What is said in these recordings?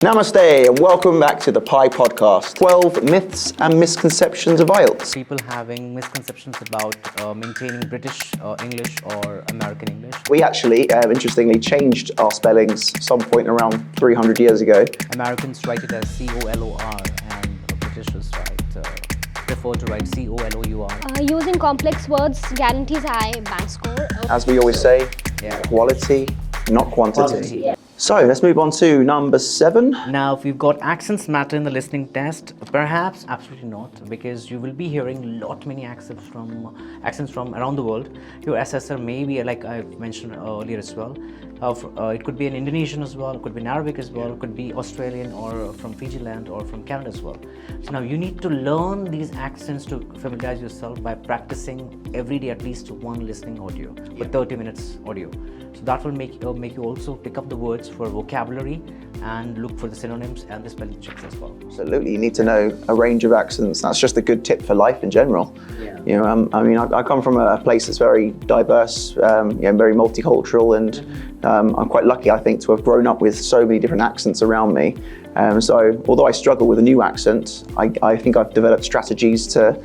Namaste and welcome back to the Pi Podcast. 12 myths and misconceptions of IELTS. People having misconceptions about maintaining British English or American English. We actually, interestingly, changed our spellings some point around 300 years ago. Americans write it as C-O-L-O-R and Britishers prefer to write C-O-L-O-U-R. Using complex words guarantees high bank score. As we always say, quality, not quantity. Yeah. So let's move on to number 7. Now, if you've got accents matter in the listening test, perhaps absolutely not, because you will be hearing many accents from around the world. Your assessor may be, like I mentioned earlier as well, it could be an Indonesian as well, it could be an Arabic as well, it could be Australian or from Fiji land or from Canada as well. So now you need to learn these accents to familiarize yourself by practicing every day at least one listening audio for 30 minutes audio. So that will make you also pick up the words for vocabulary and look for the synonyms and the spelling checks as well. Absolutely, you need to know a range of accents. That's just a good tip for life in general. Yeah. You know, I come from a place that's very diverse, very multicultural, and I'm quite lucky, I think, to have grown up with so many different accents around me. So although I struggle with a new accent, I think I've developed strategies to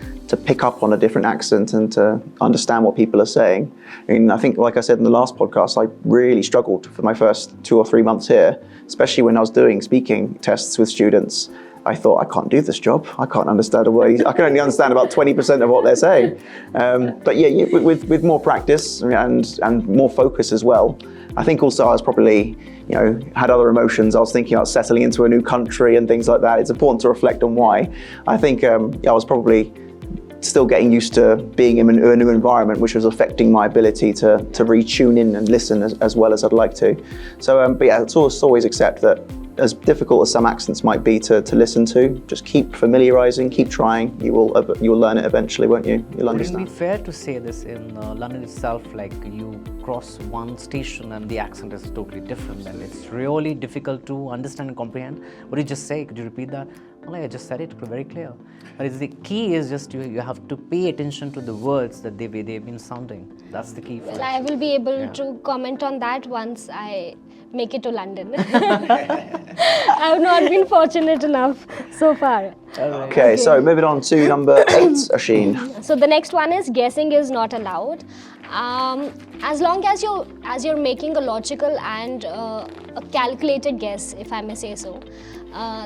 pick up on a different accent and to understand what people are saying. I think, like I said in the last podcast, I really struggled for my first 2 or 3 months here, especially when I was doing speaking tests with students. I thought, I can't do this job. I can't understand a word. I can only understand about 20% of what they're saying. But yeah, with more practice and more focus as well, I think also I was probably, had other emotions. I was thinking about settling into a new country and things like that. It's important to reflect on why. I think I was probably still getting used to being in a new environment, which was affecting my ability to retune in and listen as well as I'd like to. So, but yeah, it's always accept that as difficult as some accents might be to listen to, just keep familiarizing, keep trying. You will learn it eventually, won't you? You'll understand. Would it be fair to say this in London itself, like you cross one station and the accent is totally different, and it's really difficult to understand and comprehend? What did you just say? Could you repeat that? Well, I just said it very clear. But the key is just you have to pay attention to the words that they've been sounding. That's the key. Well, I will be able to comment on that once I make it to London. I have not been fortunate enough so far. Okay, so moving on to number 8, Asheen. So the next one is guessing is not allowed. As long as you're making a logical and a calculated guess, if I may say so,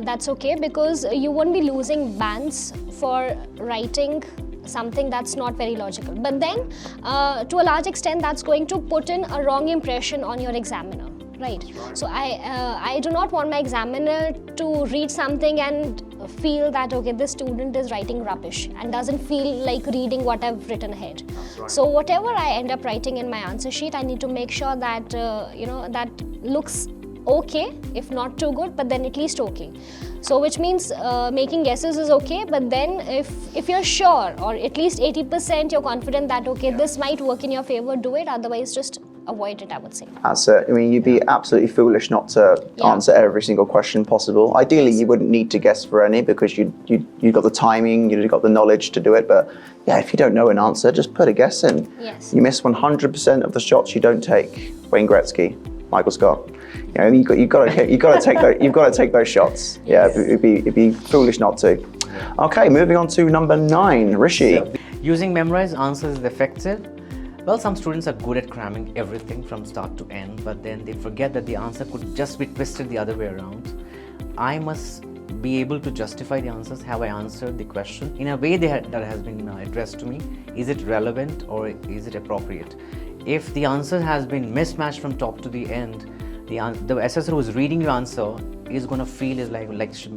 that's okay, because you won't be losing bands for writing something that's not very logical. But then, to a large extent, that's going to put in a wrong impression on your examiner. Right. So I do not want my examiner to read something and feel that, okay, this student is writing rubbish and doesn't feel like reading what I've written ahead. So whatever I end up writing in my answer sheet, I need to make sure that, that looks okay, if not too good, but then at least okay. So which means making guesses is okay, but then if you're sure, or at least 80% you're confident that, okay, this might work in your favor, do it. Otherwise, just avoid it, I would say. That's it. You'd be absolutely foolish not to answer every single question possible. Ideally, you wouldn't need to guess for any, because you've got the timing, you've got the knowledge to do it. But yeah, if you don't know an answer, just put a guess in. Yes. You miss 100% of the shots you don't take. Wayne Gretzky, Michael Scott. You've got to take those shots. Yes. Yeah, it'd be foolish not to. Okay, moving on to number 9, Rishi. Using memorized answers is effective. Well, some students are good at cramming everything from start to end, but then they forget that the answer could just be twisted the other way around. I must be able to justify the answers. Have I answered the question in a way that has been addressed to me? Is it relevant or is it appropriate? If the answer has been mismatched from top to the end, the assessor who is reading your answer is going to feel is like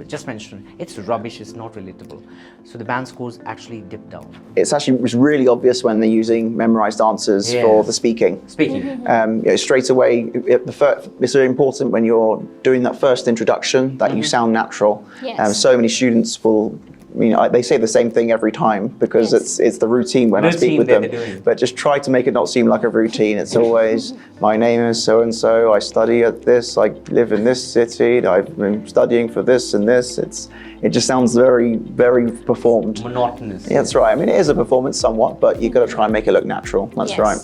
just mentioned, it's rubbish, it's not relatable. So the band scores actually dip down. It's really obvious when they're using memorized answers for the speaking. Straight away, it's very important when you're doing that first introduction that you sound natural. Yes. So many students will, they say the same thing every time because it's the routine when I speak with them. But just try to make it not seem like a routine. It's always, my name is so-and-so, I study at this, I live in this city, I've been studying for this and this. It just sounds very, very performed. Monotonous. Yeah, that's right. It is a performance somewhat, but you've got to try and make it look natural. That's right.